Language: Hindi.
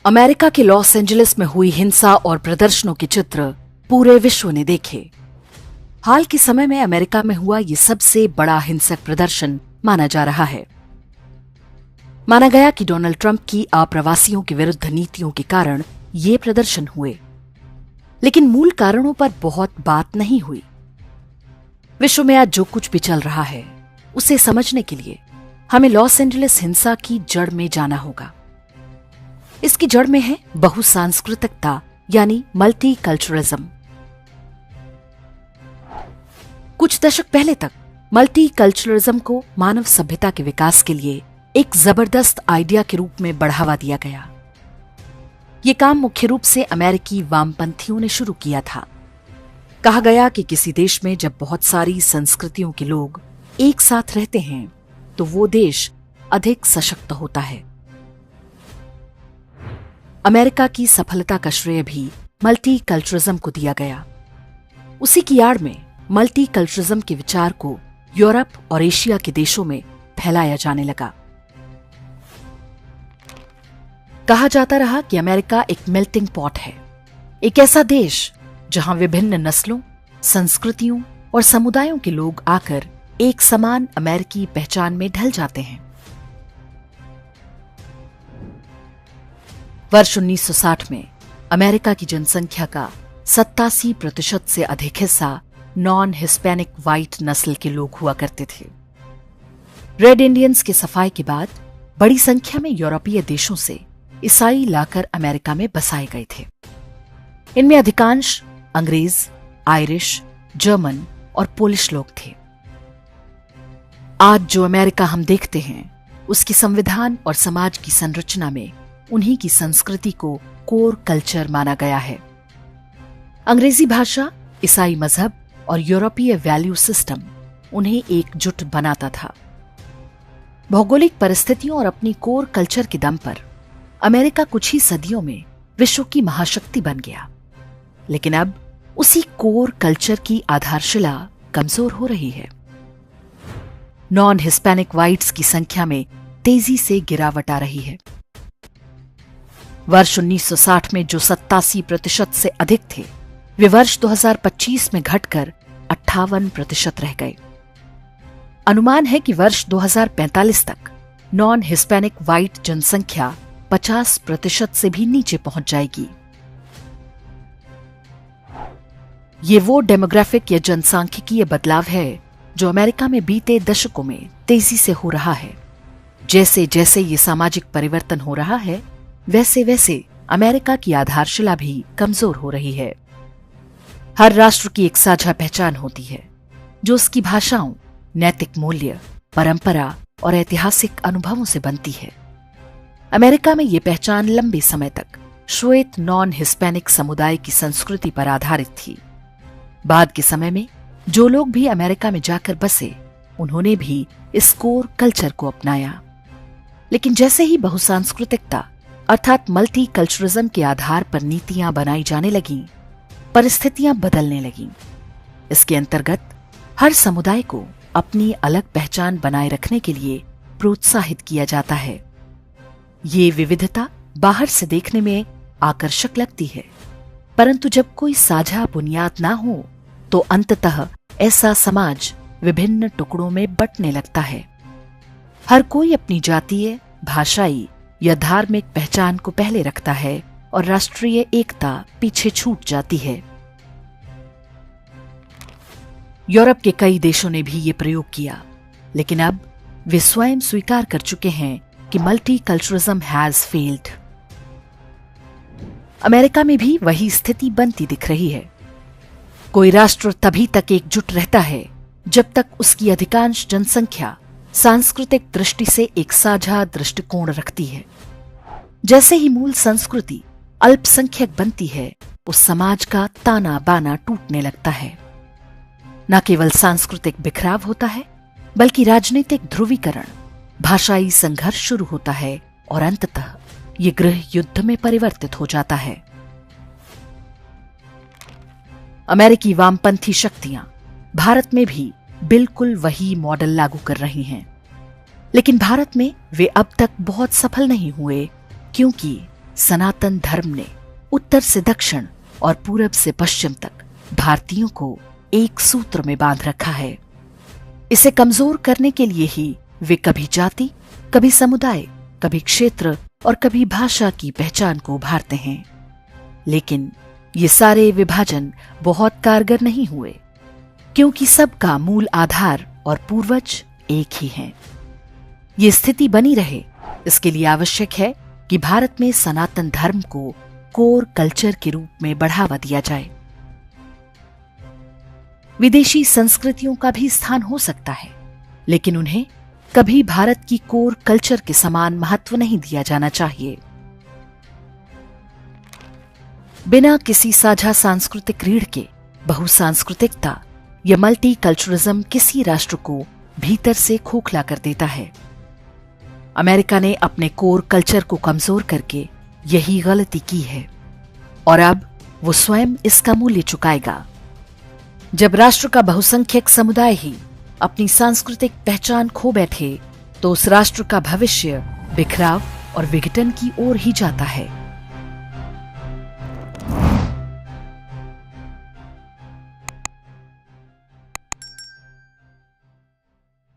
अमेरिका के लॉस एंजलिस में हुई हिंसा और प्रदर्शनों के चित्र पूरे विश्व ने देखे। हाल के समय में अमेरिका में हुआ ये सबसे बड़ा हिंसक प्रदर्शन माना जा रहा है। माना गया कि डोनाल्ड ट्रंप की अप्रवासियों के विरुद्ध नीतियों के कारण ये प्रदर्शन हुए, लेकिन मूल कारणों पर बहुत बात नहीं हुई। विश्व में आज जो कुछ भी चल रहा है उसे समझने के लिए हमें लॉस एंजलिस हिंसा की जड़ में जाना होगा। इसकी जड़ में है बहुसांस्कृतिकता यानी मल्टीकल्चरलिज्म। कुछ दशक पहले तक मल्टीकल्चरलिज्म को मानव सभ्यता के विकास के लिए एक जबरदस्त आइडिया के रूप में बढ़ावा दिया गया। ये काम मुख्य रूप से अमेरिकी वामपंथियों ने शुरू किया था। कहा गया कि किसी देश में जब बहुत सारी संस्कृतियों के लोग एक साथ रहते हैं तो वो देश अधिक सशक्त होता है। अमेरिका की सफलता का श्रेय भी मल्टीकल्चरलिज्म को दिया गया। उसी की आड़ में मल्टीकल्चरलिज्म के विचार को यूरोप और एशिया के देशों में फैलाया जाने लगा। कहा जाता रहा कि अमेरिका एक मेल्टिंग पॉट है, एक ऐसा देश जहां विभिन्न नस्लों, संस्कृतियों और समुदायों के लोग आकर एक समान अमेरिकी पहचान में ढल जाते हैं। वर्ष 1960 में अमेरिका की जनसंख्या का 87% से अधिक हिस्सा नॉन हिस्पैनिक व्हाइट नस्ल के लोग हुआ करते थे। रेड इंडियंस के सफाई के बाद बड़ी संख्या में यूरोपीय देशों से ईसाई लाकर अमेरिका में बसाए गए थे। इनमें अधिकांश अंग्रेज, आयरिश, जर्मन और पोलिश लोग थे। आज जो अमेरिका हम देखते हैं उसकी संविधान और समाज की संरचना में उन्हीं की संस्कृति को कोर कल्चर माना गया है। अंग्रेजी भाषा, ईसाई मजहब और यूरोपीय वैल्यू सिस्टम उन्हें एकजुट बनाता था। भौगोलिक परिस्थितियों और अपनी कोर कल्चर के दम पर अमेरिका कुछ ही सदियों में विश्व की महाशक्ति बन गया। लेकिन अब उसी कोर कल्चर की आधारशिला कमजोर हो रही है। नॉन हिस्पैनिक व्हाइट्स की संख्या में तेजी से गिरावट आ रही है। वर्ष 1960 में जो 87% से अधिक थे, वे वर्ष 2025 में घटकर 58% रह गए। अनुमान है कि वर्ष 2045 तक नॉन हिस्पैनिक व्हाइट जनसंख्या 50% से भी नीचे पहुंच जाएगी। ये वो डेमोग्राफिक या जनसांख्यिकीय बदलाव है जो अमेरिका में बीते दशकों में तेजी से हो रहा है। जैसे जैसे ये सामाजिक परिवर्तन हो रहा है, वैसे वैसे अमेरिका की आधारशिला भी कमजोर हो रही है। हर राष्ट्र की एक साझा पहचान होती है जो उसकी भाषाओं, नैतिक मूल्य, परंपरा और ऐतिहासिक अनुभवों से बनती है। अमेरिका में ये पहचान लंबे समय तक श्वेत नॉन हिस्पैनिक समुदाय की संस्कृति पर आधारित थी। बाद के समय में जो लोग भी अमेरिका में जाकर बसे, उन्होंने भी इस कोर कल्चर को अपनाया। लेकिन जैसे ही बहुसांस्कृतिकता अर्थात मल्टीकल्चरलिज्म के आधार पर नीतियां बनाई जाने लगीं, परिस्थितियां बदलने लगीं। इसके अंतर्गत हर समुदाय को अपनी अलग पहचान बनाए रखने के लिए प्रोत्साहित किया जाता है। ये विविधता बाहर से देखने में आकर्षक लगती है, परंतु जब कोई साझा बुनियाद ना हो तो अंततः ऐसा समाज विभिन्न टुकड़ों में बंटने लगता है। हर कोई अपनी जातीय, भाषाई या धार्मिक पहचान को पहले रखता है और राष्ट्रीय एकता पीछे छूट जाती है। यूरोप के कई देशों ने भी ये प्रयोग किया, लेकिन अब वे स्वयं स्वीकार कर चुके हैं कि मल्टीकल्चरलिज्म हैज फेल्ड। अमेरिका में भी वही स्थिति बनती दिख रही है। कोई राष्ट्र तभी तक एकजुट रहता है जब तक उसकी अधिकांश जनसंख्या सांस्कृतिक दृष्टि से एक साझा दृष्टिकोण रखती है। जैसे ही मूल संस्कृति अल्पसंख्यक बनती है, उस समाज का ताना बाना टूटने लगता है। न केवल सांस्कृतिक बिखराव होता है, बल्कि राजनीतिक ध्रुवीकरण, भाषाई संघर्ष शुरू होता है और अंततः ये गृह युद्ध में परिवर्तित हो जाता है। अमेरिकी वामपंथी शक्तियां भारत में भी बिल्कुल वही मॉडल लागू कर रही हैं, लेकिन भारत में वे अब तक बहुत सफल नहीं हुए, क्योंकि सनातन धर्म ने उत्तर से दक्षिण और पूरब से पश्चिम तक भारतीयों को एक सूत्र में बांध रखा है। इसे कमजोर करने के लिए ही वे कभी जाति, कभी समुदाय, कभी क्षेत्र और कभी भाषा की पहचान को उभारते हैं। लेकिन ये सारे विभाजन बहुत कारगर नहीं हुए, क्योंकि सबका मूल आधार और पूर्वज एक ही हैं। ये स्थिति बनी रहे, इसके लिए आवश्यक है कि भारत में सनातन धर्म को कोर कल्चर के रूप में बढ़ावा दिया जाए। विदेशी संस्कृतियों का भी स्थान हो सकता है, लेकिन उन्हें कभी भारत की कोर कल्चर के समान महत्व नहीं दिया जाना चाहिए। बिना किसी साझा सांस्कृतिक रीढ़ के बहुसांस्कृतिकता या मल्टीकल्चरलिज्म किसी राष्ट्र को भीतर से खोखला कर देता है। अमेरिका ने अपने कोर कल्चर को कमजोर करके यही गलती की है और अब वो स्वयं इसका मूल्य चुकाएगा। जब राष्ट्र का बहुसंख्यक समुदाय ही अपनी सांस्कृतिक पहचान खो बैठे तो उस राष्ट्र का भविष्य बिखराव और विघटन की ओर ही जाता है।